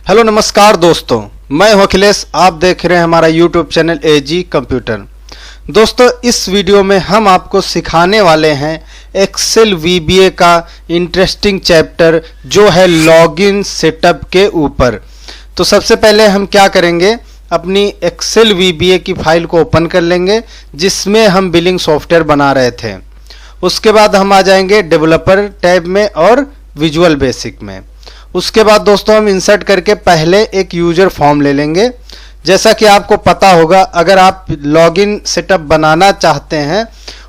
Hello नमस्कार दोस्तों, मैं हूं अखिलेश। आप देख रहे हैं हमारा यूट्यूब चैनल एजी कंप्यूटर। दोस्तों, इस वीडियो में हम आपको सिखाने वाले हैं एक्सेल वीबीए का इंटरेस्टिंग चैप्टर जो है लॉगिन सेटअप के ऊपर। तो सबसे पहले हम क्या करेंगे, अपनी एक्सेल वीबीए की फाइल को ओपन कर लेंगे जिसमें हम बिलिंग सॉफ्टवेयर बना रहे थे। उसके बाद हम आ जाएंगे डेवलपर टैब में और विजुअल बेसिक में। उसके बाद दोस्तों हम इंसर्ट करके पहले एक यूजर फॉर्म ले लेंगे। जैसा कि आपको पता होगा, अगर आप लॉगिन सेटअप बनाना चाहते हैं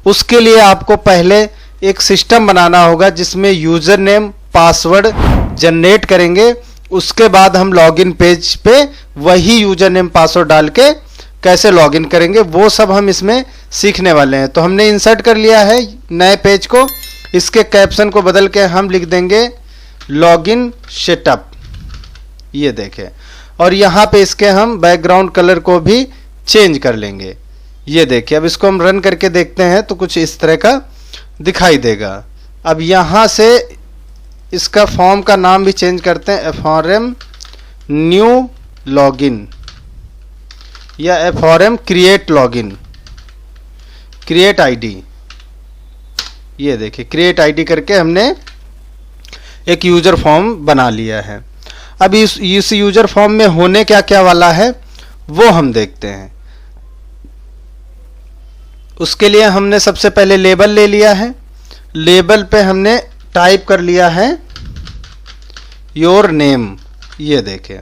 उसके लिए आपको पहले एक सिस्टम बनाना होगा जिसमें यूजर नेम पासवर्ड जनरेट करेंगे। उसके बाद हम लॉगिन पेज पे वही यूजर नेम पासवर्ड डाल के कैसे लॉगिन करेंगे वो सब हम इसमें सीखने वाले हैं। तो हमने इंसर्ट कर लिया है नए पेज को। इसके कैप्शन को बदल के हम लिख देंगे लॉगिन सेटअप, ये देखें। और यहाँ पे इसके हम बैकग्राउंड कलर को भी चेंज कर लेंगे, ये देखिए। अब इसको हम रन करके देखते हैं तो कुछ इस तरह का दिखाई देगा। अब यहाँ से इसका फॉर्म का नाम भी चेंज करते हैं, FRM न्यू लॉगिन या FRM create login, create ID. ये देखिए, क्रिएट आईडी करके हमने एक यूजर फॉर्म बना लिया है। अब इस यूजर फॉर्म में होने क्या क्या वाला है वो हम देखते हैं। उसके लिए हमने सबसे पहले लेबल ले लिया है। लेबल पे हमने टाइप कर लिया है योर नेम, ये देखें।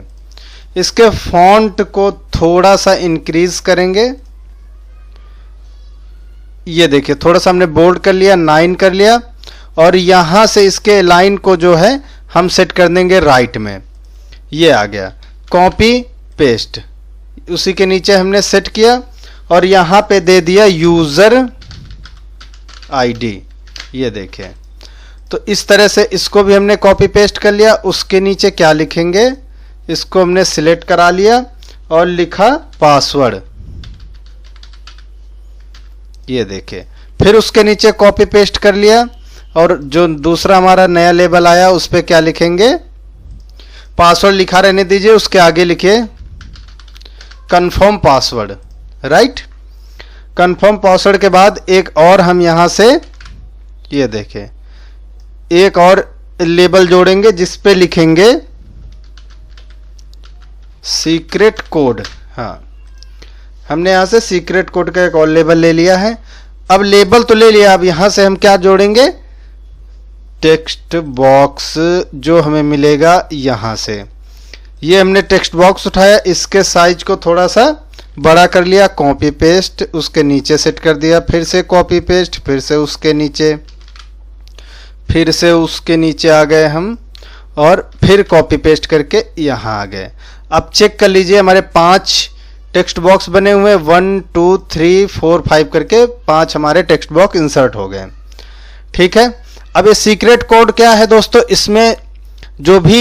इसके फॉन्ट को थोड़ा सा इंक्रीज करेंगे, ये देखिए। थोड़ा सा हमने बोल्ड कर लिया, 9 कर लिया। और यहाँ से इसके लाइन को जो है हम सेट कर देंगे राइट में, ये आ गया। कॉपी पेस्ट उसी के नीचे हमने सेट किया और यहाँ पे दे दिया यूज़र आईडी, ये देखें। तो इस तरह से इसको भी हमने कॉपी पेस्ट कर लिया। उसके नीचे क्या लिखेंगे, इसको हमने सिलेक्ट करा लिया और लिखा पासवर्ड, ये देखें। फिर उसके नीचे कॉपी पेस्ट कर लिया और जो दूसरा हमारा नया लेबल आया उस पर क्या लिखेंगे, पासवर्ड लिखा रहने दीजिए। उसके आगे लिखिए confirm password, right. Confirm password के बाद एक और हम यहां से, ये देखें, एक और लेबल जोड़ेंगे जिस पे लिखेंगे सीक्रेट कोड। हाँ, हमने यहां से सीक्रेट कोड का एक और लेबल ले लिया है। अब लेबल तो ले लिया, अब यहां से हम क्या जोड़ेंगे, टेक्स्ट बॉक्स जो हमें मिलेगा यहाँ से। ये हमने टेक्स्ट बॉक्स उठाया, इसके साइज को थोड़ा सा बड़ा कर लिया, कॉपी पेस्ट उसके नीचे सेट कर दिया। फिर से कॉपी पेस्ट, फिर से उसके नीचे, फिर से उसके नीचे आ गए हम और फिर कॉपी पेस्ट करके यहाँ आ गए। अब चेक कर लीजिए, हमारे 5 टेक्स्ट बॉक्स बने हुए, 1 2 3 4 5 करके 5 हमारे टेक्स्ट बॉक्स इंसर्ट हो गए। ठीक है। अब ये सीक्रेट कोड क्या है दोस्तों, इसमें जो भी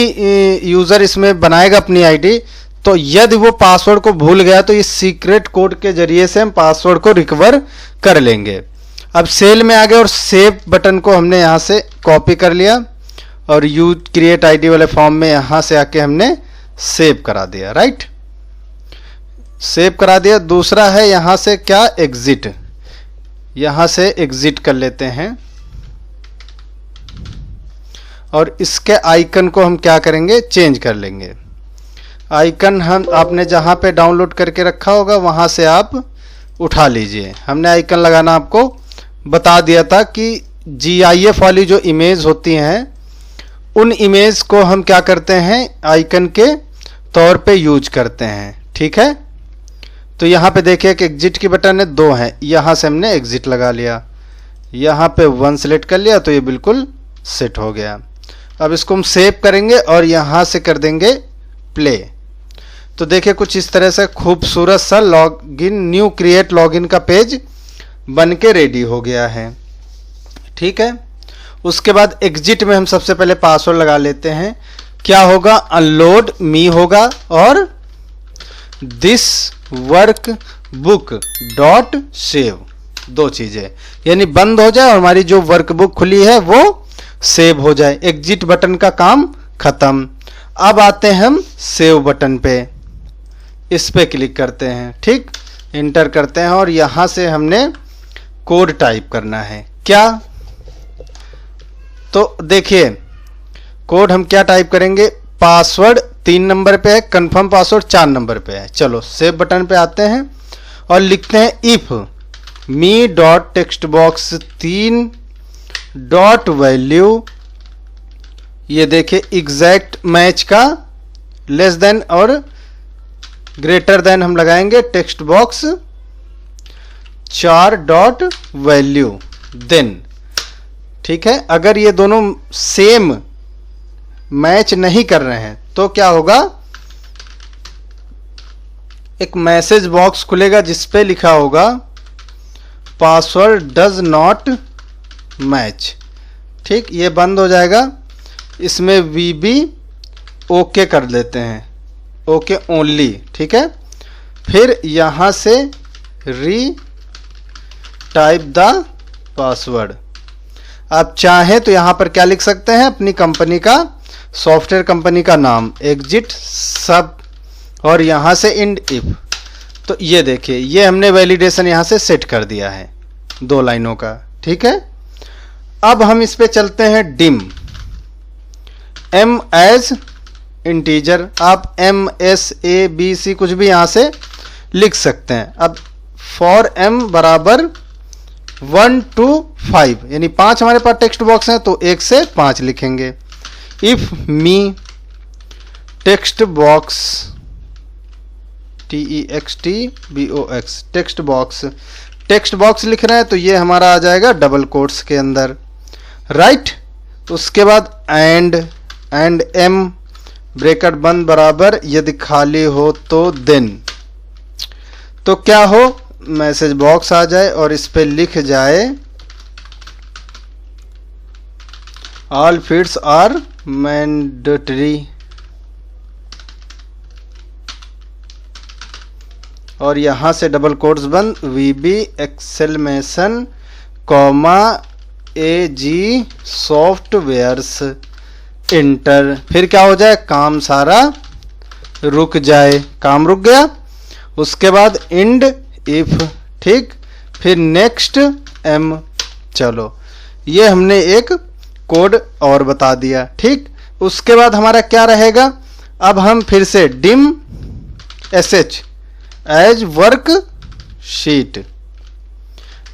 यूज़र इसमें बनाएगा अपनी आईडी, तो यदि वो पासवर्ड को भूल गया तो इस सीक्रेट कोड के जरिए से हम पासवर्ड को रिकवर कर लेंगे। अब सेल में आ गए और सेव बटन को हमने यहाँ से कॉपी कर लिया और यूज क्रिएट आईडी वाले फॉर्म में यहाँ से आके हमने सेव करा दिया, राइट। सेव करा दिया। दूसरा है यहाँ से क्या, एग्जिट। यहाँ से एग्जिट कर लेते हैं और इसके आइकन को हम क्या करेंगे, चेंज कर लेंगे। आइकन हम आपने जहाँ पे डाउनलोड करके रखा होगा वहाँ से आप उठा लीजिए। हमने आइकन लगाना आपको बता दिया था कि GIF वाली जो इमेज होती हैं उन इमेज को हम क्या करते हैं, आइकन के तौर पे यूज करते हैं। ठीक है। तो यहाँ पे देखिए कि एग्जिट की बटन है, 2 हैं, यहाँ से हमने एग्जिट लगा लिया। यहाँ पे 1 सेलेक्ट कर लिया तो ये बिल्कुल सेट हो गया। अब इसको हम सेव करेंगे और यहाँ से कर देंगे प्ले। तो देखिए कुछ इस तरह से खूबसूरत सा लॉगिन न्यू क्रिएट लॉगिन का पेज बन के रेडी हो गया है। ठीक है। उसके बाद एग्जिट में हम सबसे पहले पासवर्ड लगा लेते हैं। क्या होगा, अनलोड मी होगा और this workbook dot save, 2 चीज़ें, यानी बंद हो जाए और हमारी जो वर्कबुक खुली है वो सेव हो जाए। एग्जिट बटन का काम खत्म। अब आते हैं हम सेव बटन पे, इस पे क्लिक करते हैं, ठीक, इंटर करते हैं और यहां से हमने कोड टाइप करना है। क्या, तो देखिए कोड हम क्या टाइप करेंगे, पासवर्ड 3 नंबर पे है, कंफर्म पासवर्ड 4 नंबर पे है। चलो सेव बटन पे आते हैं और लिखते हैं if me dot text box 3 dot value, ये देखिए एग्जैक्ट मैच का लेस देन और ग्रेटर देन हम लगाएंगे text box 4 dot value then, ठीक है। अगर ये दोनों सेम मैच नहीं कर रहे हैं तो क्या होगा, एक मैसेज बॉक्स खुलेगा जिस पे लिखा होगा पासवर्ड डज नॉट मैच, ठीक, ये बंद हो जाएगा। इसमें वीबी ओके कर देते हैं, ओके ओनली, ठीक है। फिर यहां से री टाइप द पासवर्ड, आप चाहें तो यहां पर क्या लिख सकते हैं, अपनी कंपनी का, सॉफ्टवेयर कंपनी का नाम, एग्जिट सब, और यहां से इंड इफ। तो ये देखिए ये हमने वैलिडेशन यहां से सेट कर दिया है 2 लाइनों का, ठीक है। अब हम इस पे चलते हैं डिम, एम एज इंटीजर, आप M S A B C कुछ भी यहां से लिख सकते हैं। अब फॉर एम बराबर 1 to 5, यानी 5 हमारे पास टेक्स्ट बॉक्स हैं तो 1 से 5 लिखेंगे। If me text box TEXTBOX text box, text box लिख रहे हैं तो ये हमारा आ जाएगा डबल कोट्स के अंदर, राइट। उसके बाद एंड एम ब्रैकेट बंद बराबर यदि खाली हो तो देन, तो क्या हो, मैसेज बॉक्स आ जाए और इस पे लिख जाए ऑल फील्ड्स आर मैंडेटरी, और यहां से डबल कोट्स बंद वीबी एक्सेलमेशन कॉमा AG सॉफ्टवेयर्स इंटर, फिर क्या हो जाए, काम सारा रुक जाए, काम रुक गया। उसके बाद इंड इफ, ठीक, फिर नेक्स्ट एम। चलो ये हमने एक कोड और बता दिया, ठीक। उसके बाद हमारा क्या रहेगा, अब हम फिर से dim SH as worksheet,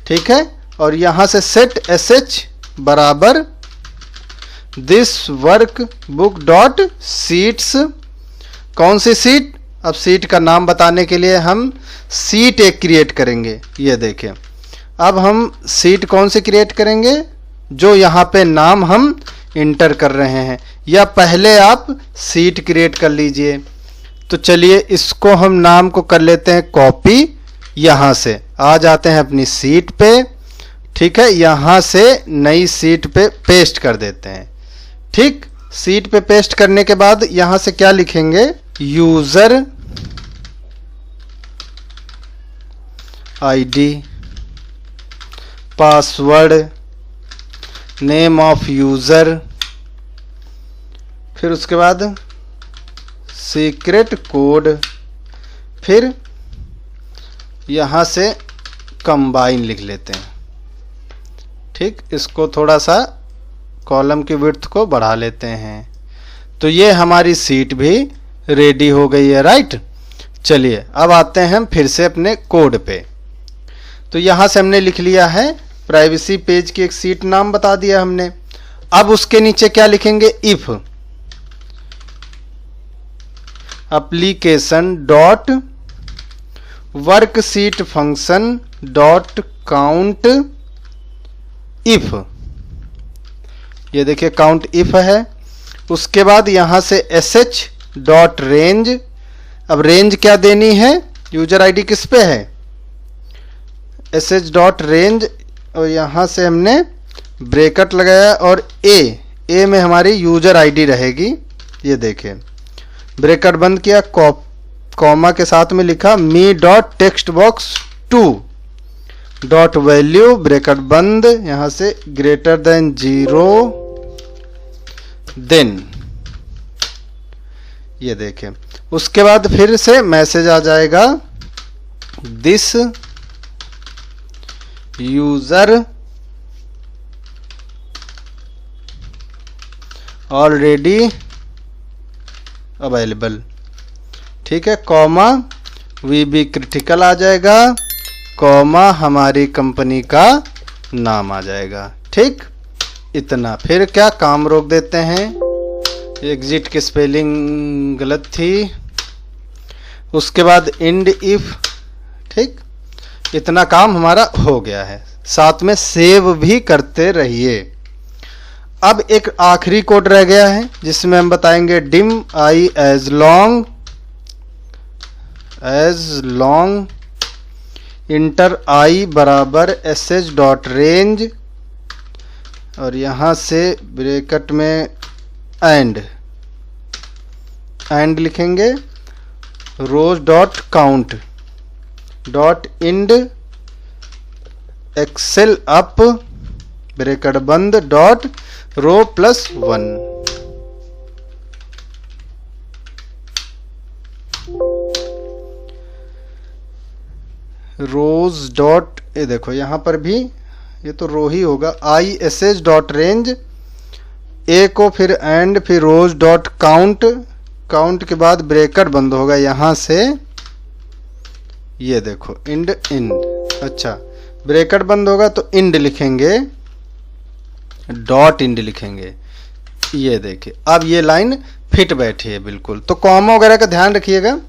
ठीक है, और यहां से सेट SH बराबर this workbook dot sheets, कौन सी सीट, अब सीट का नाम बताने के लिए हम सीट एक क्रिएट करेंगे। ये देखें अब हम सीट कौन सी क्रिएट करेंगे, जो यहाँ पे नाम हम इंटर कर रहे हैं, या पहले आप सीट क्रिएट कर लीजिए। तो चलिए इसको हम नाम को कर लेते हैं कॉपी, यहाँ से आ जाते हैं अपनी सीट पे, ठीक है, यहाँ से नई सीट पे पेस्ट कर देते हैं, ठीक। सीट पे पेस्ट करने के बाद यहाँ से क्या लिखेंगे, user ID, password, name of user, फिर उसके बाद सीक्रेट कोड, फिर यहाँ से कंबाइन लिख लेते हैं, ठीक। इसको थोड़ा सा कॉलम की विड्थ को बढ़ा लेते हैं। तो ये हमारी सीट भी रेडी हो गई है, राइट। चलिए अब आते हैं हम फिर से अपने कोड पे। तो यहाँ से हमने लिख लिया है प्राइवेसी पेज की एक सीट नाम बता दिया हमने। अब उसके नीचे क्या लिखेंगे, if application dot worksheet function dot count if, ये देखिए काउंट इफ है। उसके बाद यहां से sh डॉट रेंज, अब रेंज क्या देनी है, यूजर आईडी किस पे है, sh डॉट रेंज, और यहां से हमने ब्रैकेट लगाया और ए में हमारी यूजर आईडी रहेगी। ये देखिए ब्रैकेट बंद किया, कॉमा के साथ में लिखा me dot text box 2 dot value bracket बंद, यहां से ग्रेटर देन 0 देन ये देखें। उसके बाद फिर से मैसेज आ जाएगा, दिस यूजर ऑलरेडी अवेलेबल, ठीक है, कॉमा वीबी क्रिटिकल आ जाएगा, कॉमा हमारी कंपनी का नाम आ जाएगा। ठीक, इतना। फिर क्या, काम रोक देते हैं, एग्जिट की स्पेलिंग गलत थी। उसके बाद इंड इफ, ठीक, इतना काम हमारा हो गया है। साथ में सेव भी करते रहिए। अब एक आखिरी कोड रह गया है जिसमें हम बताएंगे dim I as long inter आई बराबर एस एच डॉट रेंज, और यहाँ से ब्रैकेट में एंड लिखेंगे, rows dot count dot end excel up bracket बंद डॉट रो +1। रोज डॉट, ये देखो यहाँ पर भी ये तो रो ही होगा, I S H dot range, A को फिर एंड, फिर रोज डॉट काउंट, काउंट के बाद ब्रैकेट बंद होगा यहाँ से, ये देखो इंड इन, अच्छा ब्रैकेट बंद होगा तो इंड लिखेंगे, डॉट इंड लिखेंगे। ये देखिए अब ये लाइन फिट बैठी है बिल्कुल। तो कॉमा वगैरह का ध्यान रखिएगा,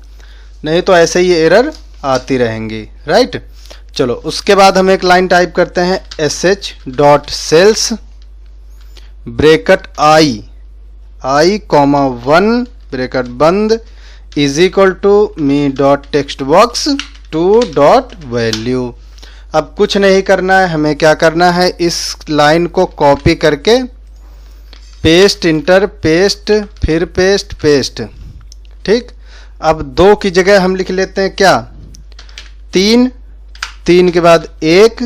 नहीं तो ऐसे ही एरर आती रहेंगी, राइट। चलो उसके बाद हम एक लाइन टाइप करते हैं, S H dot cells bracket I comma 1 bracket बंद is equal to me dot text box 2 dot value. अब कुछ नहीं करना है, हमें क्या करना है, इस लाइन को कॉपी करके पेस्ट, इंटर, पेस्ट, फिर पेस्ट, पेस्ट। ठीक, अब 2 की जगह हम लिख लेते हैं क्या, 3, 3 के बाद 1,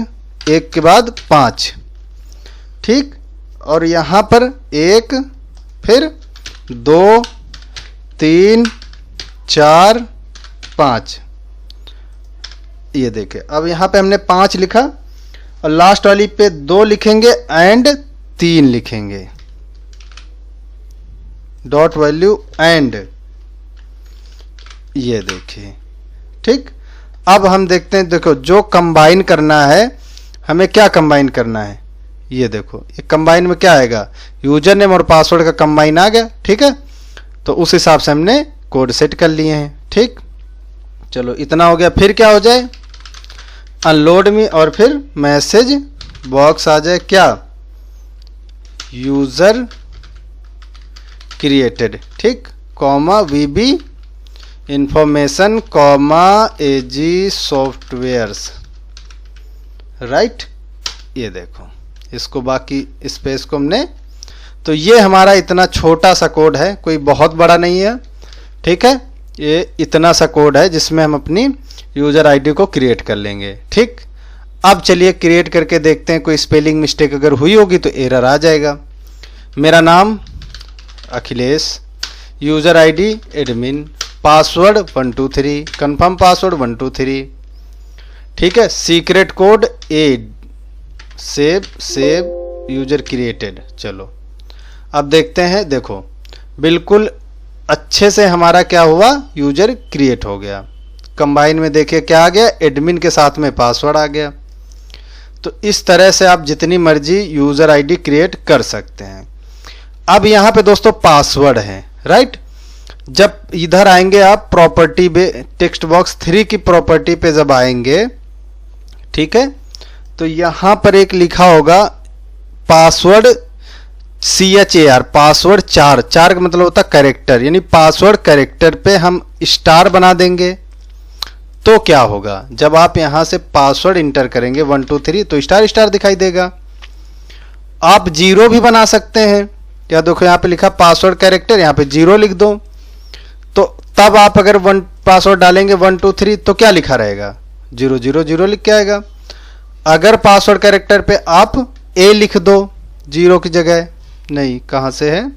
1 के बाद 5। ठीक, और यहाँ पर 1, फिर 2, 3, 4, 5। ये देखें, अब यहाँ पे हमने 5 लिखा और लास्ट वाली पे 2 लिखेंगे एंड 3 लिखेंगे, डॉट वैल्यू एंड। ये देखिए, ठीक। अब हम देखते हैं, देखो जो कंबाइन करना है, हमें क्या कंबाइन करना है, ये देखो ये कंबाइन में क्या आएगा, यूजर नेम और पासवर्ड का कंबाइन आ गया। ठीक है, तो उस हिसाब से हमने कोड सेट कर लिए हैं। ठीक, चलो इतना हो गया। फिर क्या हो जाए, अनलोड मी और फिर मैसेज बॉक्स आ जाए, क्या, यूजर क्रिएटेड, ठीक, कॉमा वीबी information comma AG softwares, right. ये देखो, इसको बाकी स्पेस को हमने, तो ये हमारा इतना छोटा सा कोड है, कोई बहुत बड़ा नहीं है। ठीक है, ये इतना सा कोड है जिसमें हम अपनी यूजर आईडी को क्रिएट कर लेंगे। ठीक, अब चलिए क्रिएट करके देखते हैं, कोई स्पेलिंग मिस्टेक अगर हुई होगी तो एरर आ जाएगा। मेरा नाम Akhilesh, user ID admin, password 123, confirm password 123। ठीक है, सीक्रेट कोड ए, सेव यूजर क्रिएटेड। चलो अब देखते हैं, देखो बिल्कुल अच्छे से हमारा क्या हुआ, यूजर क्रिएट हो गया। कंबाइन में देखिए क्या आ गया, एडमिन के साथ में पासवर्ड आ गया। तो इस तरह से आप जितनी मर्जी यूजर आईडी क्रिएट कर सकते हैं। अब यहाँ पे दोस्तों पासवर्ड है, राइट। जब इधर आएंगे आप प्रॉपर्टी पे, टेक्स्ट बॉक्स 3 की प्रॉपर्टी पे जब आएंगे, ठीक है, तो यहाँ पर एक लिखा होगा पासवर्ड CHAR, पासवर्ड 4 का मतलब होता है कैरेक्टर, यानी पासवर्ड कैरेक्टर पे हम स्टार बना देंगे। तो क्या होगा, जब आप यहां से पासवर्ड इंटर करेंगे 1 2 3 तो स्टार स्टार दिखाई देगा। आप 0 भी बना सकते हैं, या देखो यहाँ पे लिखा पासवर्ड कैरेक्टर, यहाँ पे 0 लिख दो। तो तब आप अगर पासवर्ड डालेंगे 1 2 3 तो क्या लिखा रहेगा, 0 0 0 लिख के आएगा। अगर पासवर्ड कैरेक्टर पे आप A लिख दो 0 की जगह, नहीं कहाँ से है,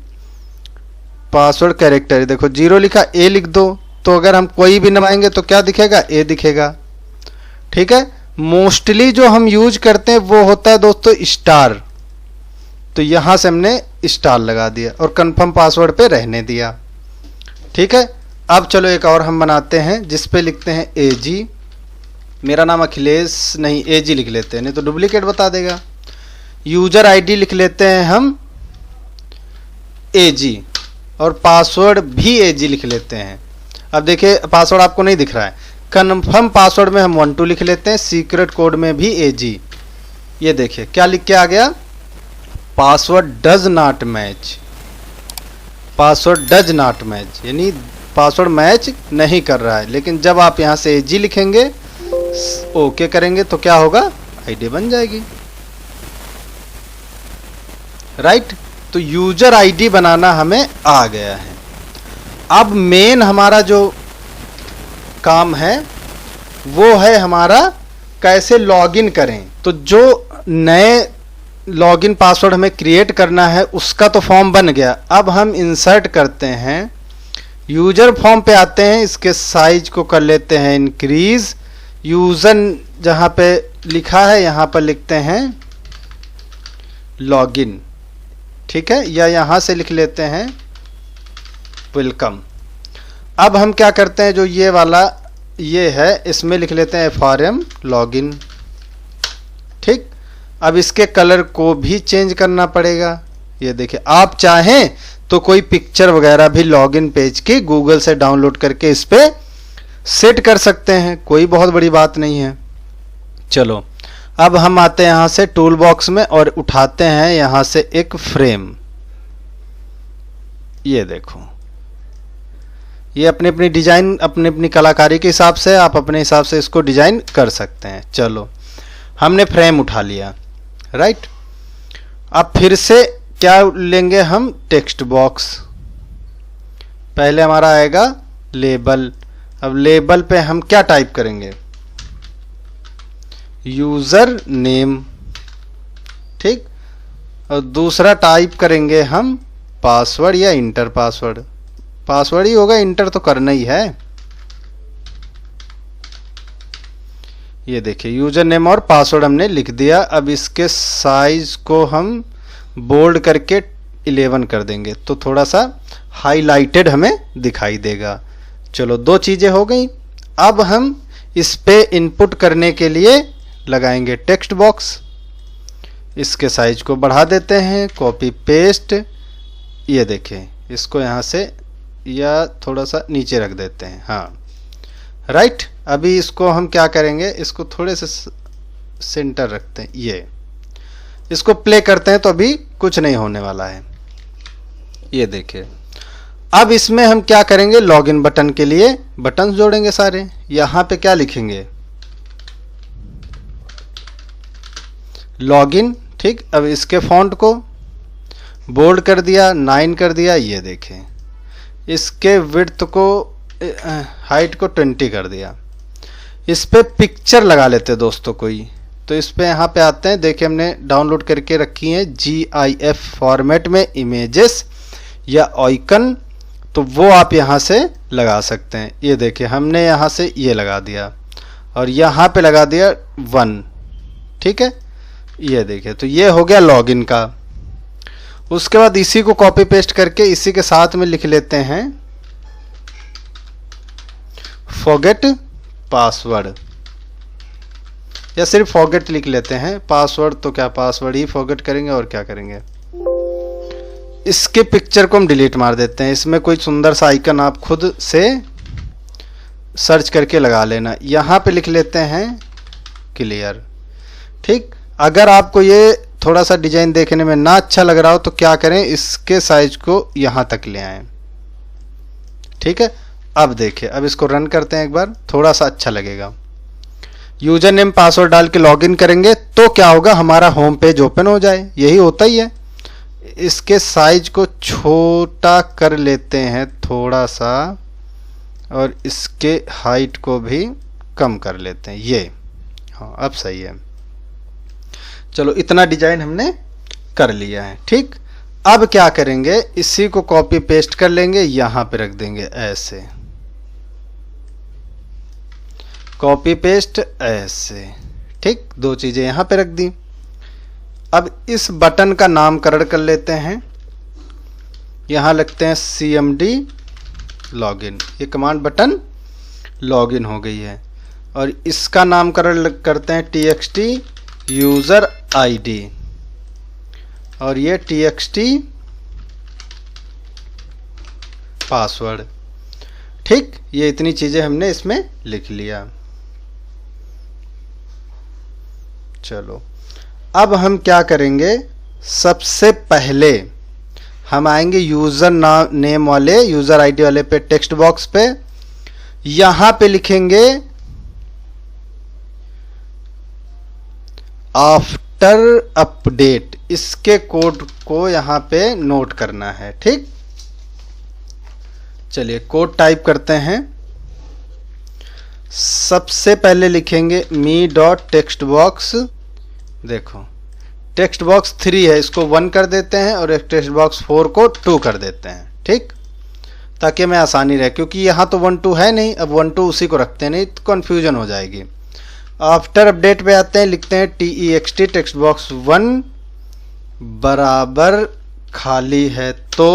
पासवर्ड कैरेक्टर, देखो 0 लिखा, ए लिख दो, तो अगर हम कोई भी दबाएंगे तो क्या दिखेगा, ए दिखेगा। ठीक है, मोस्टली जो हम यूज करते हैं वो होता है दोस्तों स्टार, तो यहां से हमने स्टार लगा दिया और कंफर्म पासवर्ड पे रहने दिया। ठीक है, अब चलो एक और हम बनाते हैं जिस पे लिखते हैं एजी। मेरा नाम अखिलेश नहीं, एजी लिख लेते हैं, नहीं तो डुप्लीकेट बता देगा। यूजर आईडी लिख लेते हैं हम एजी और पासवर्ड भी एजी लिख लेते हैं। अब देखिए पासवर्ड आपको नहीं दिख रहा है, कन्फर्म पासवर्ड में हम 12 लिख लेते हैं, सीक्रेट कोड में भी एजी। ये देखिए क्या लिख के आ गया, password does not match, password does not match, यानी पासवर्ड मैच नहीं कर रहा है। लेकिन जब आप यहां से एजी लिखेंगे, ओके करेंगे, तो क्या होगा, आईडी बन जाएगी। राइट, तो यूजर आईडी बनाना हमें आ गया है। अब मेन हमारा जो काम है वो है हमारा कैसे लॉगिन करें। तो जो नए लॉगिन पासवर्ड हमें क्रिएट करना है उसका तो फॉर्म बन गया। अब हम इंसर्ट करते हैं, यूजर फॉर्म पे आते हैं, इसके साइज को कर लेते हैं इंक्रीज। यूजर जहां पे लिखा है यहां पर लिखते हैं लॉगिन, ठीक है, या यहां से लिख लेते हैं वेलकम। अब हम क्या करते हैं, जो ये वाला ये है इसमें लिख लेते हैं FRM लॉगिन। ठीक, अब इसके कलर को भी चेंज करना पड़ेगा। ये देखिए, आप चाहें तो कोई पिक्चर वगैरह भी लॉगिन पेज की गूगल से डाउनलोड करके इस पे सेट कर सकते हैं, कोई बहुत बड़ी बात नहीं है। चलो अब हम आते हैं यहां से टूल बॉक्स में और उठाते हैं यहां से एक फ्रेम। ये देखो, ये अपनी अपनी डिजाइन, अपनी अपनी कलाकारी के हिसाब से आप अपने हिसाब से इसको डिजाइन कर सकते हैं। चलो हमने फ्रेम उठा लिया, राइट। अब फिर से क्या लेंगे हम, टेक्स्ट बॉक्स। पहले हमारा आएगा लेबल। अब लेबल पे हम क्या टाइप करेंगे, यूजर नेम, ठीक। और दूसरा टाइप करेंगे हम पासवर्ड या इंटर पासवर्ड। पासवर्ड ही होगा, इंटर तो करना ही है। ये देखिए यूजर नेम और पासवर्ड हमने लिख दिया। अब इसके साइज को हम बोल्ड करके 11 कर देंगे तो थोड़ा सा हाईलाइटेड हमें दिखाई देगा। चलो दो चीजें हो गई। अब हम इस पे इनपुट करने के लिए लगाएंगे टेक्स्ट बॉक्स। इसके साइज को बढ़ा देते हैं, कॉपी पेस्ट। ये देखें, इसको यहाँ से या थोड़ा सा नीचे रख देते हैं, हाँ राइट। अभी इसको हम क्या करेंगे, इसको थोड़े से सेंटर रखते हैं, ये इसको प्ले करते हैं तो अभी कुछ नहीं होने वाला है। ये देखिए, अब इसमें हम क्या करेंगे, लॉगिन बटन के लिए बटन जोड़ेंगे सारे। यहां पे क्या लिखेंगे, लॉगिन, ठीक। अब इसके फॉन्ट को बोल्ड कर दिया, 9 कर दिया। ये देखें, इसके विड्थ को, हाइट को 20 कर दिया। इस पे पिक्चर लगा लेते हैं दोस्तों कोई, तो इस पे यहाँ पे आते हैं। देखिए हमने डाउनलोड करके रखी है GIF फॉर्मेट में इमेजेस या आइकन, तो वो आप यहाँ से लगा सकते हैं। ये देखिए हमने यहाँ से ये लगा दिया और यहाँ पे लगा दिया 1, ठीक है। ये देखिए, तो ये हो गया लॉगिन का। उसके बाद इसी को कॉपी पेस्ट करके इसी के साथ में लिख लेते हैं फॉरगेट पासवर्ड, या सिर्फ फॉरगेट लिख लेते हैं। पासवर्ड तो क्या, पासवर्ड ही फॉरगेट करेंगे और क्या करेंगे। इसके पिक्चर को हम डिलीट मार देते हैं। इसमें कोई सुंदर सा आइकन आप खुद से सर्च करके लगा लेना। यहाँ पे लिख लेते हैं क्लियर, ठीक। अगर आपको ये थोड़ा सा डिजाइन देखने में ना अच्छा लग रहा हो तो क्या करें, इसके साइज को यहाँ तक ले आएं, ठीक है। अब देखिए, अब इसको रन करते हैं एक बार, थोड़ा सा अच्छा लगेगा। यूजर नेम पासवर्ड डाल के लॉगिन करेंगे तो क्या होगा, हमारा होम पेज ओपन हो जाए। यही होता ही है। इसके साइज को छोटा कर लेते हैं थोड़ा सा और इसके हाइट को भी कम कर लेते हैं। ये हाँ, अब सही है। चलो इतना डिजाइन हमने कर लिया है, ठीक। अब क्या करेंगे, इसी को कॉपी पेस्ट कर लेंगे, यहां पे रख देंगे ऐसे, कॉपी पेस्ट ऐसे, ठीक। दो चीजें यहां पे रख दी। अब इस बटन का नामकरण कर लेते हैं, यहां लिखते हैं cmd लॉगिन। ये कमांड बटन लॉगिन हो गई है। और इसका नामकरण करते हैं txt यूजर id, और ये txt पासवर्ड, ठीक। ये इतनी चीजें हमने इसमें लिख लिया। चलो अब हम क्या करेंगे, सबसे पहले हम आएंगे यूजर नेम वाले, यूजर आईडी वाले पे, टेक्स्ट बॉक्स पे, यहां पे लिखेंगे आफ्टर अपडेट। इसके कोड को यहां पे नोट करना है, ठीक। चलिए कोड टाइप करते हैं। सबसे पहले लिखेंगे मी डॉट टेक्स्ट बॉक्स, देखो टेक्स्ट बॉक्स 3 है, इसको 1 कर देते हैं, और एक टेक्स्ट बॉक्स 4 को 2 कर देते हैं, ठीक, ताकि हमें आसानी रहे, क्योंकि यहाँ तो 1 2 है नहीं, अब 1 2 उसी को रखते हैं, नहीं तो कन्फ्यूजन हो जाएगी। आफ्टर अपडेट पे आते हैं, लिखते हैं text टेक्स्ट बॉक्स 1 बराबर खाली है तो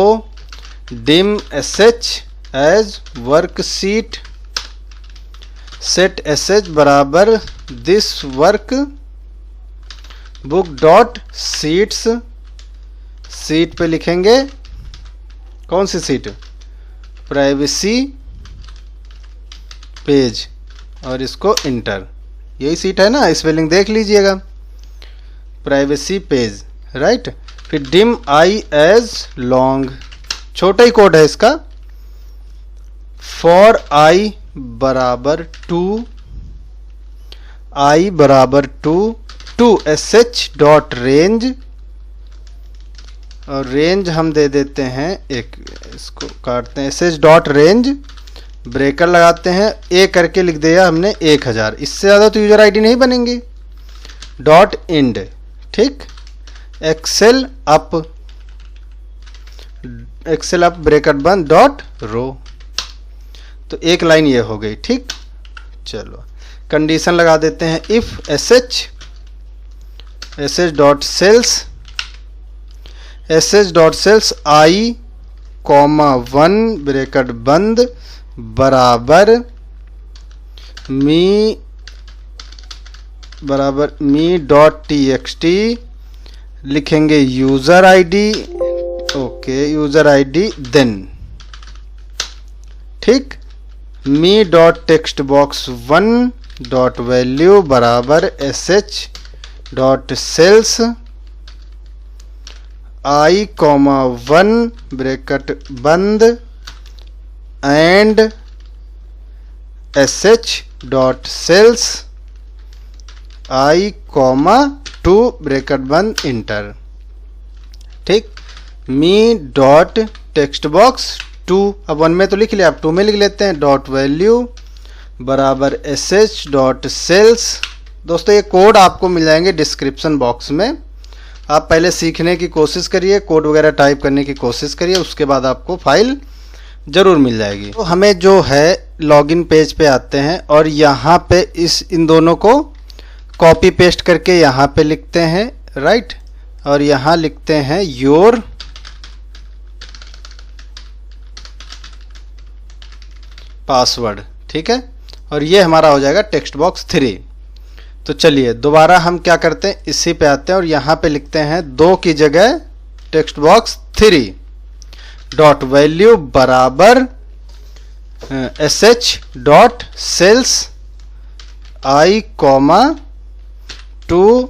dim sh as worksheet, set sh बराबर this workbook dot sheets, sheet पे लिखेंगे कौन सी सीट, प्राइवेसी पेज, और इसको इंटर। यही सीट है ना, स्पेलिंग देख लीजिएगा, प्राइवेसी पेज, राइट। फिर डिम आई एज लॉन्ग, छोटा ही कोड है इसका, फॉर आई बराबर 2, आई बराबर 2 टू sh डॉट रेंज, और रेंज हम दे देते हैं एक, इसको काटते हैं, sh डॉट रेंज, ब्रेकर लगाते हैं, ए करके लिख दिया हमने 1000, इससे ज़्यादा तो यूजर आईडी नहीं बनेंगी, डॉट इंड, ठीक। एक्सेल अप ब्रेकर बंद, डॉट रो। तो एक लाइन ये हो गई, ठीक। चलो कंडीशन लगा देते हैं, if sh dot cells I comma 1 bracket बंद बराबर मी डॉट txt, लिखेंगे user ID, okay user ID, then ठीक, me dot text box 1 dot value बराबर sh dot cells I comma 1 bracket बंद and sh dot cells I comma 2 bracket बंद enter, ठीक। Me dot text box 2, अब 1 में तो लिख लिया, अब 2 में लिख लेते हैं, डॉट वैल्यू बराबर sh डॉट सेल्स। दोस्तों ये कोड आपको मिल जाएंगे डिस्क्रिप्शन बॉक्स में, आप पहले सीखने की कोशिश करिए, कोड वगैरह टाइप करने की कोशिश करिए, उसके बाद आपको फाइल ज़रूर मिल जाएगी। तो हमें जो है लॉगिन पेज पे आते हैं, और यहाँ पे इन दोनों को कॉपी पेस्ट करके यहाँ पे लिखते हैं, राइट, और यहाँ लिखते हैं योर पासवर्ड, ठीक है, और ये हमारा हो जाएगा टेक्स्ट बॉक्स 3। तो चलिए दोबारा हम क्या करते हैं, इसी पे आते हैं और यहाँ पे लिखते हैं 2 की जगह टेक्स्ट बॉक्स 3 डॉट वैल्यू बराबर sh dot cells I comma 2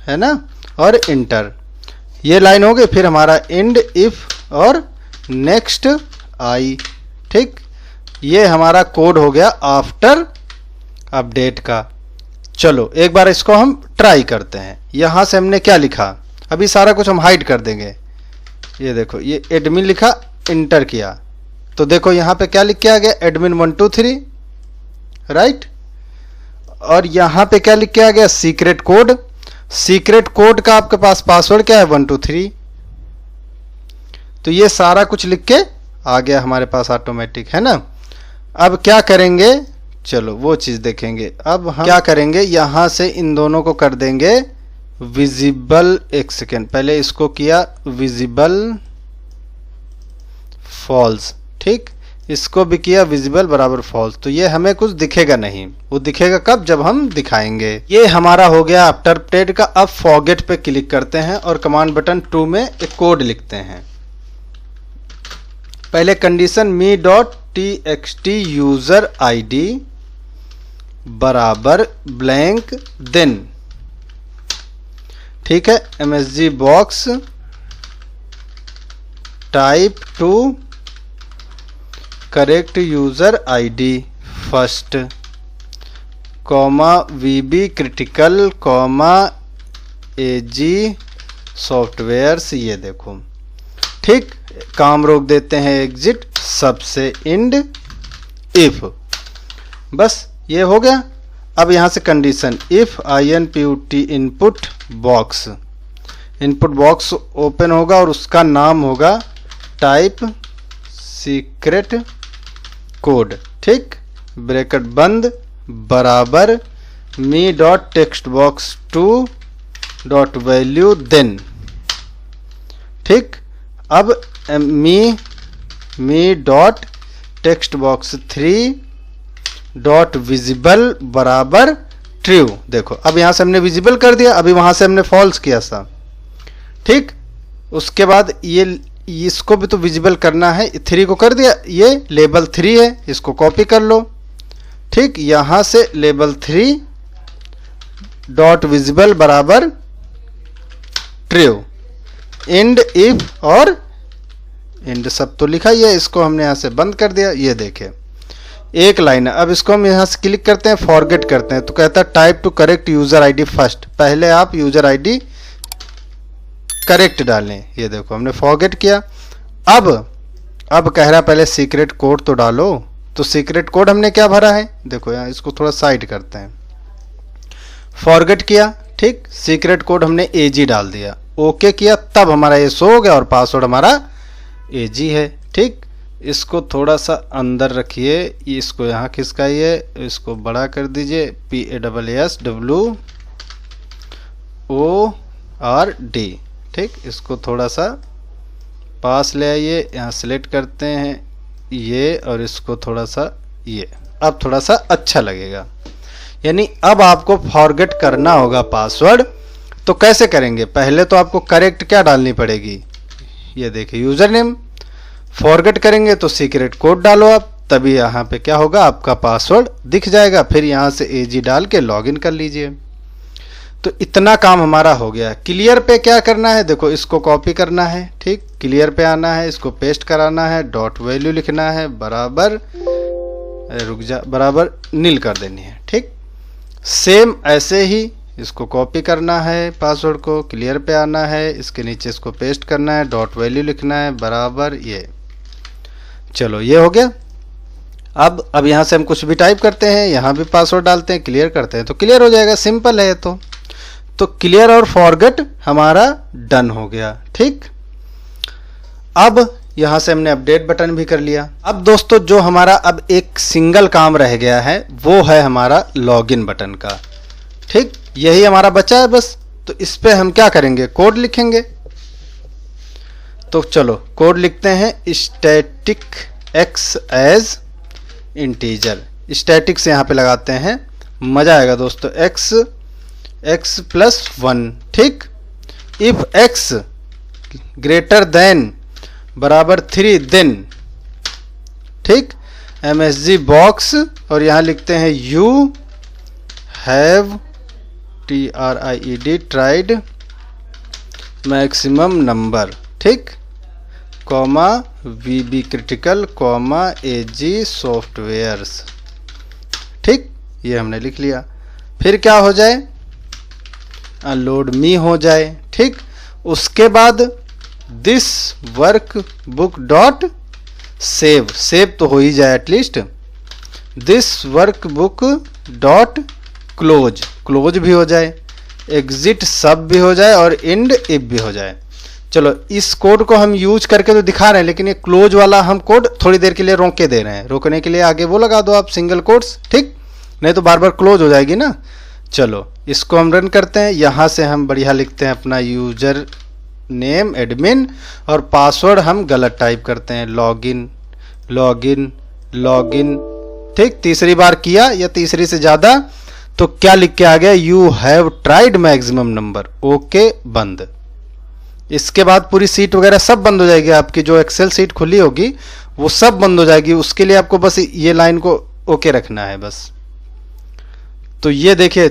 है ना, और इंटर। ये लाइन हो गई। फिर हमारा इंड इफ और नेक्स्ट आई, ठीक। ये हमारा कोड हो गया आफ्टर अपडेट का। चलो एक बार इसको हम ट्राई करते हैं। यहां से हमने क्या लिखा, अभी सारा कुछ हम हाइड कर देंगे। ये देखो, ये एडमिन लिखा, इंटर किया तो देखो यहां पे क्या लिख के आ गया, एडमिन 1 2 3, राइट। और यहां पे क्या लिख के आ गया, सीक्रेट कोड। सीक्रेट कोड का आपके पास पासवर्ड क्या है, 1 2 3, तो ये सारा कुछ लिख के आ गया हमारे पास ऑटोमेटिक, है ना। अब क्या करेंगे, चलो वो चीज़ देखेंगे। अब हम क्या करेंगे, यहाँ से इन दोनों को कर देंगे विजिबल। एक सेकेंड, पहले इसको किया विजिबल फॉल्स, ठीक, इसको भी किया विजिबल बराबर फॉल्स। तो ये हमें कुछ दिखेगा नहीं, वो दिखेगा कब, जब हम दिखाएंगे। ये हमारा हो गया आफ्टर अपडेट का। अब फॉरगेट पे क्लिक करते हैं और कमांड बटन 2 में एक कोड लिखते हैं। पहले कंडीशन me.txt यूजर आईडी बराबर ब्लैंक, देन ठीक है msg box type to correct user ID first, comma VB critical, comma AG softwares. ये देखो, ठीक, काम रोक देते हैं, एग्जिट, सबसे इंड इफ, बस ये हो गया। अब यहाँ से condition if input input box, input box open होगा और उसका नाम होगा टाइप सीक्रेट कोड, ठीक, ब्रैकेट बंद बराबर me dot text box 2 dot value, then ठीक। अब me dot text box 3 dot visible बराबर ट्रू। देखो अब यहां से हमने विजिबल कर दिया, अभी वहां से हमने फॉल्स किया था, ठीक। उसके बाद ये इसको भी तो विजिबल करना है, 3 को कर दिया, ये लेबल 3 है, इसको कॉपी कर लो, ठीक। यहां से लेबल 3 डॉट विजिबल बराबर ट्रू, इंड इफ और इंड सब तो लिखा ही है, इसको हमने यहां से बंद कर दिया। ये देखें एक लाइन है। अब इसको हम यहां से क्लिक करते हैं, फॉरगेट करते हैं, तो कहता है type to correct user ID first, पहले आप यूजर आईडी करेक्ट डालें। ये देखो हमने फॉरगेट किया। अब कह रहा पहले सीक्रेट कोड तो डालो, तो सीक्रेट कोड हमने क्या भरा है, देखो यहाँ इसको थोड़ा साइड करते हैं, फॉरगेट किया, ठीक, सीक्रेट कोड हमने एजी डाल दिया, ओके किया, तब हमारा ये शो हो गया और पासवर्ड हमारा एजी है, ठीक। इसको थोड़ा सा अंदर रखिए, इसको यहाँ खिसकाइए, इसको बड़ा कर दीजिए, PASSWORD, ठीक। इसको थोड़ा सा पास ले आइए, यहाँ सेलेक्ट करते हैं ये, और इसको थोड़ा सा ये, अब थोड़ा सा अच्छा लगेगा। यानी अब आपको फॉरगेट करना होगा पासवर्ड, तो कैसे करेंगे, पहले तो आपको करेक्ट क्या डालनी पड़ेगी, ये देखिए यूजर नेम, फॉरगेट करेंगे तो सीक्रेट कोड डालो आप, तभी यहाँ पे क्या होगा, आपका पासवर्ड दिख जाएगा, फिर यहाँ से एजी डाल के लॉगिन कर लीजिए। तो इतना काम हमारा हो गया। क्लियर पे क्या करना है, देखो इसको कॉपी करना है, ठीक, क्लियर पे आना है, इसको पेस्ट कराना है, डॉट वैल्यू लिखना है, बराबर रुक जा, बराबर नील कर देनी है, ठीक। सेम ऐसे ही इसको कॉपी करना है, पासवर्ड को क्लियर पे आना है, इसके नीचे इसको पेस्ट करना है, डॉट वैल्यू लिखना है, बराबर ये, चलो ये हो गया। अब यहाँ से हम कुछ भी टाइप करते हैं, यहाँ भी पासवर्ड डालते हैं, क्लियर करते हैं, तो क्लियर हो जाएगा, सिंपल है। तो क्लियर और फॉरगेट हमारा डन हो गया, ठीक। अब यहाँ से हमने अपडेट बटन भी कर लिया। अब दोस्तों जो हमारा अब एक सिंगल काम रह गया है वो है हमारा लॉगिन बटन का, ठीक, यही हमारा बचा है बस। तो इस पे हम क्या करेंगे, कोड लिखेंगे। तो चलो कोड लिखते हैं, static x as integer, static से यहाँ पे लगाते हैं, मजा आएगा दोस्तों, x प्लस 1, ठीक। इफ x ग्रेटर देन बराबर 3 देन, ठीक, msg बॉक्स, और यहाँ लिखते हैं you have tried maximum number, ठीक, comma VB critical, comma AG softwares, ठीक, ये हमने लिख लिया। फिर क्या हो जाए, अनलोड मी हो जाए, ठीक। उसके बाद this workbook dot save, save तो हो ही जाए at least, this workbook dot close, close भी हो जाए, एग्जिट सब भी हो जाए, और इंड इफ भी हो जाए। चलो इस कोड को हम यूज करके तो दिखा रहे हैं, लेकिन ये क्लोज वाला हम कोड थोड़ी देर के लिए रोक के दे रहे हैं। रोकने के लिए आगे वो लगा दो आप सिंगल कोट्स, ठीक, नहीं तो बार बार क्लोज हो जाएगी ना। चलो इसको हम रन करते हैं। यहाँ से हम बढ़िया लिखते हैं अपना यूजर नेम एडमिन और पासवर्ड हम गलत टाइप करते हैं, लॉगिन लॉगिन लॉगिन, ठीक। तीसरी बार किया या तीसरी से ज़्यादा तो क्या लिख के आ गया, you have tried maximum number, okay बंद। इसके बाद पूरी सीट वगैरह सब बंद हो जाएगी, आपकी जो एक्सेल सीट खुली होगी वो सब बंद हो जाएगी। उसके लिए आपको बस ये लाइन को ओके रखना है बस। तो ये देखिए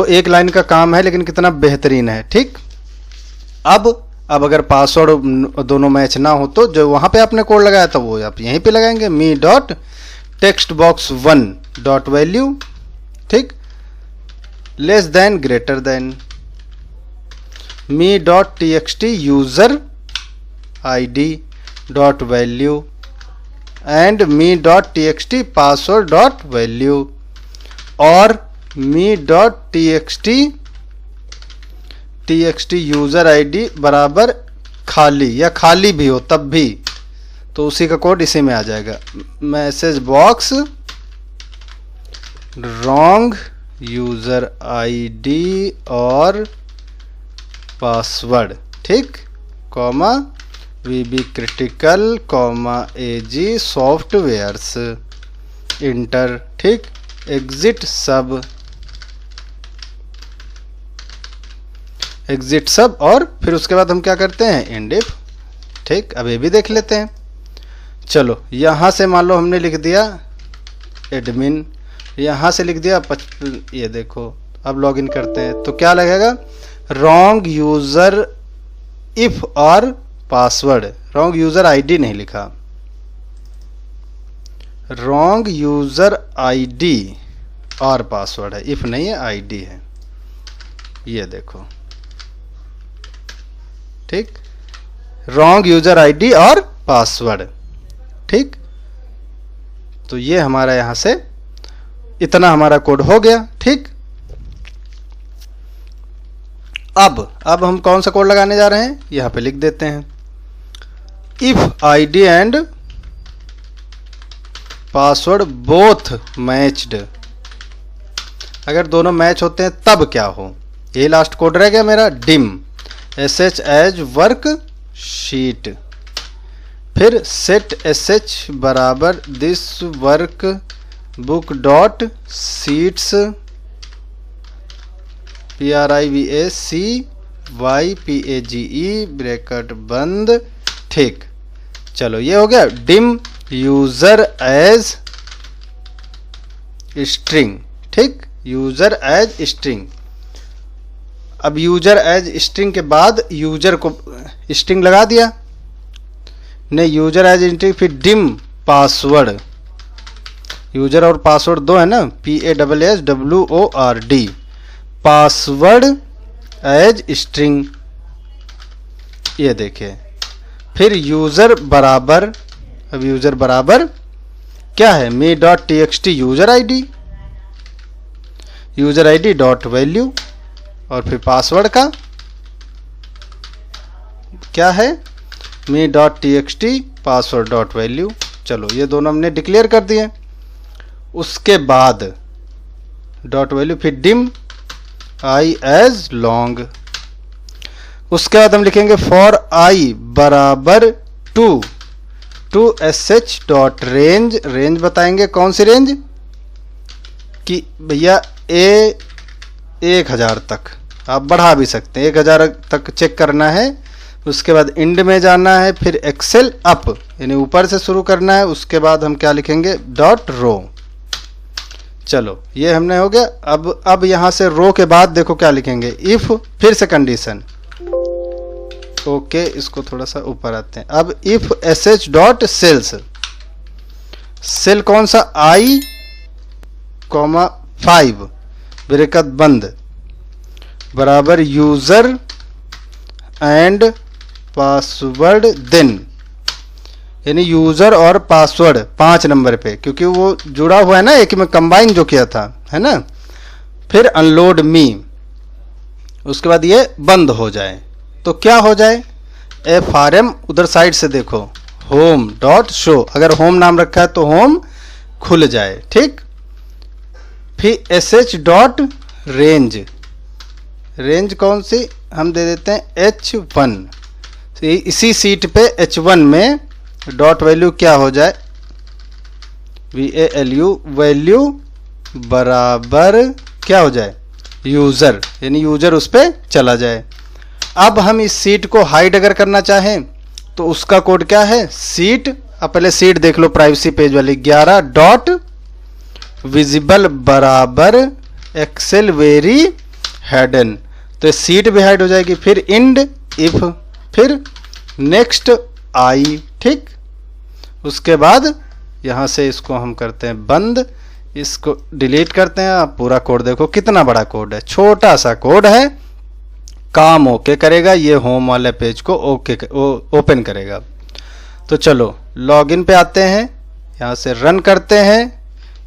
एक लाइन का काम है लेकिन कितना बेहतरीन है, ठीक। अब अगर पासवर्ड दोनों मैच ना हो तो जो वहां पे आपने कोड लगाया था वो आप यहीं पे लगाएंगे, me dot text box 1 dot value, ठीक, less than greater than me dot txt user id dot value and me dot txt password dot value और me dot txt user id बराबर खाली या खाली भी हो तब भी तो उसी का कोड इसी में आ जाएगा। Message box wrong user ID और पासवर्ड, ठीक, comma VB critical comma AG softwares inter, ठीक, एग्जिट सब और फिर उसके बाद हम क्या करते हैं, एंड इफ, ठीक। अब ये भी देख लेते हैं। चलो यहाँ से मान लो हमने लिख दिया एडमिन, यहाँ से लिख दिया ये देखो। अब लॉगिन करते हैं तो क्या लगेगा, रॉन्ग यूजर इफ और पासवर्ड, रॉन्ग यूजर आईडी नहीं लिखा, रॉन्ग यूजर आईडी और पासवर्ड है, इफ नहीं है आईडी है, ये देखो, ठीक, रॉन्ग यूजर आईडी और पासवर्ड, ठीक। तो ये हमारा यहां से इतना हमारा कोड हो गया, ठीक। अब हम कौन सा कोड लगाने जा रहे हैं, यहां पे लिख देते हैं, if ID and password both matched, अगर दोनों मैच होते हैं तब क्या हो। ये लास्ट कोड रह गया मेरा, dim sh as worksheet, फिर सेट sh बराबर this workbook dot sheets PRIVACYPAGE bracket बंद, ठीक। चलो ये हो गया, डिम यूजर एज स्ट्रिंग, ठीक, यूजर एज स्ट्रिंग। अब यूजर एज स्ट्रिंग के बाद यूजर को स्ट्रिंग लगा दिया, नहीं यूजर एज स्ट्रिंग, फिर डिम पासवर्ड, यूजर और पासवर्ड दो है ना, PASSWORD, पासवर्ड एज स्ट्रिंग, ये देखिए। फिर यूजर बराबर, अब यूजर बराबर क्या है, me dot txt user ID dot value और फिर पासवर्ड का क्या है, me dot txt password dot value. चलो ये दोनों हमने डिक्लेयर कर दिए। उसके बाद डॉट वैल्यू, फिर डिम आई एज लॉन्ग, उसके बाद हम लिखेंगे फॉर आई बराबर two sh dot range, range बताएंगे कौन सी रेंज कि भैया 1000 तक, आप बढ़ा भी सकते हैं, 1000 तक चेक करना है। उसके बाद इंड में जाना है, फिर एक्सेल अप यानी ऊपर से शुरू करना है। उसके बाद हम क्या लिखेंगे, डॉट रो। चलो ये हमने हो गया। अब यहां से रो के बाद देखो क्या लिखेंगे, इफ, फिर से कंडीशन, ओके, इसको थोड़ा सा ऊपर आते हैं। अब if sh dot cells, cell कौन सा, I, 5 ब्रैकेट बंद बराबर यूजर एंड पासवर्ड देन, यानी यूजर और पासवर्ड 5 नंबर पे, क्योंकि वो जुड़ा हुआ है ना, एक में कंबाइन जो किया था, है ना। फिर अनलोड मी, उसके बाद ये बंद हो जाए तो क्या हो जाए, FRM उधर साइड से देखो होम डॉट शो, अगर होम नाम रखा है तो होम खुल जाए, ठीक। फिर sh डॉट रेंज, रेंज कौन सी हम दे देते हैं H1, इसी सीट पे H1 में डॉट वैल्यू क्या हो जाए VALU, वैल्यू बराबर क्या हो जाए यूज़र, यानी यूज़र उस पर चला जाए। अब हम इस सीट को हाइड अगर करना चाहें तो उसका कोड क्या है, सीट, अब पहले सीट देख लो प्राइवेसी पेज वाली, 11 डॉट विजिबल बराबर एक्सेल वेरी हेडन, तो सीट भी हाइड हो जाएगी। फिर इंड इफ, फिर नेक्स्ट आई, ठीक। उसके बाद यहाँ से इसको हम करते हैं बंद, इसको डिलीट करते हैं। आप पूरा कोड देखो कितना बड़ा कोड है, छोटा सा कोड है, काम ओके करेगा, ये होम वाले पेज को ओपन करेगा। तो चलो लॉगिन पे आते हैं, यहाँ से रन करते हैं,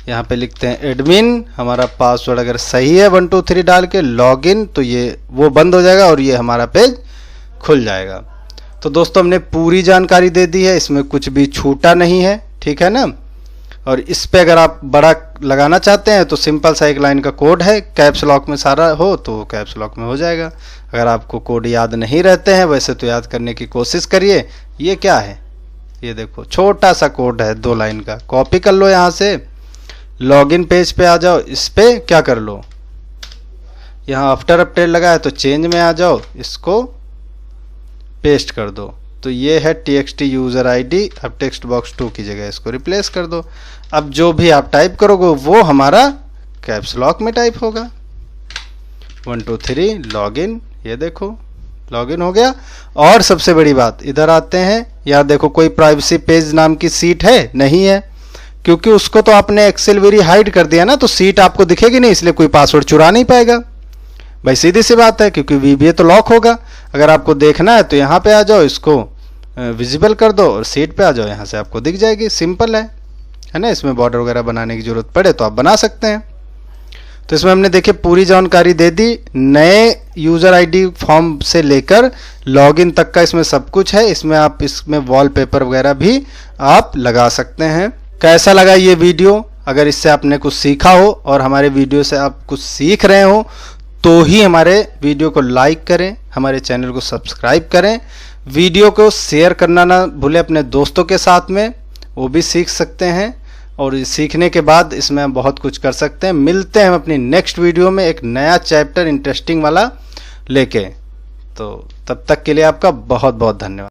यहाँ पे लिखते हैं एडमिन, हमारा पासवर्ड अगर सही है 1 2 3 डाल के लॉगिन, तो ये वो बंद हो जाएगा और ये हमारा पेज खुल जाएगा। तो दोस्तों हमने पूरी जानकारी दे दी है, इसमें कुछ भी छूटा नहीं है, ठीक है ना। और इस पे अगर आप बड़ा लगाना चाहते हैं तो सिंपल सा एक लाइन का कोड है, कैप्स लॉक में सारा हो तो कैप्स लॉक में हो जाएगा। अगर आपको कोड याद नहीं रहते हैं वैसे तो याद करने की कोशिश करिए। ये क्या है, ये देखो छोटा सा कोड है 2 लाइन का, कॉपी कर लो, यहाँ से लॉगिन पेज पे आ जाओ, इस पे क्या कर लो, यहाँ आफ्टर अपडेट लगा है तो चेंज में आ जाओ, इसको पेस्ट कर दो। तो ये है TXT यूज़र ID, अब टेक्स्ट बॉक्स 2 की जगह इसको रिप्लेस कर दो। अब जो भी आप टाइप करोगे वो हमारा कैप्स लॉक में टाइप होगा। 1 2 3 लॉगिन, ये देखो लॉगिन हो गया। और सबसे बड़ी बात, इधर आते हैं, यहाँ देखो कोई प्राइवेसी पेज नाम की सीट है नहीं है, क्योंकि उसको तो आपने एक्सेल वेरी हाइड कर दिया ना, तो सीट आपको दिखेगी नहीं, इसलिए कोई पासवर्ड चुरा नहीं पाएगा भाई, सीधी सी बात है, क्योंकि VBA तो लॉक होगा। अगर आपको देखना है तो यहाँ पे आ जाओ, इसको विजिबल कर दो और सीट पे आ जाओ, यहाँ से आपको दिख जाएगी, सिंपल है ना। इसमें बॉर्डर वगैरह बनाने की जरूरत पड़े तो आप बना सकते हैं। तो इसमें हमने देखिए पूरी जानकारी दे दी, नए यूज़र ID फॉर्म से लेकर लॉगिन तक का इसमें सब कुछ है। इसमें आप इसमें वॉलपेपर वगैरह भी आप लगा सकते हैं। कैसा लगा ये वीडियो, अगर इससे आपने कुछ सीखा हो और हमारे वीडियो से आप कुछ सीख रहे हो तो ही हमारे वीडियो को लाइक करें, हमारे चैनल को सब्सक्राइब करें, वीडियो को शेयर करना ना भूलें अपने दोस्तों के साथ में, वो भी सीख सकते हैं। और सीखने के बाद इसमें हम बहुत कुछ कर सकते हैं। मिलते हैं हम अपनी नेक्स्ट वीडियो में एक नया चैप्टर इंटरेस्टिंग वाला लेके। तो तब तक के लिए आपका बहुत बहुत धन्यवाद।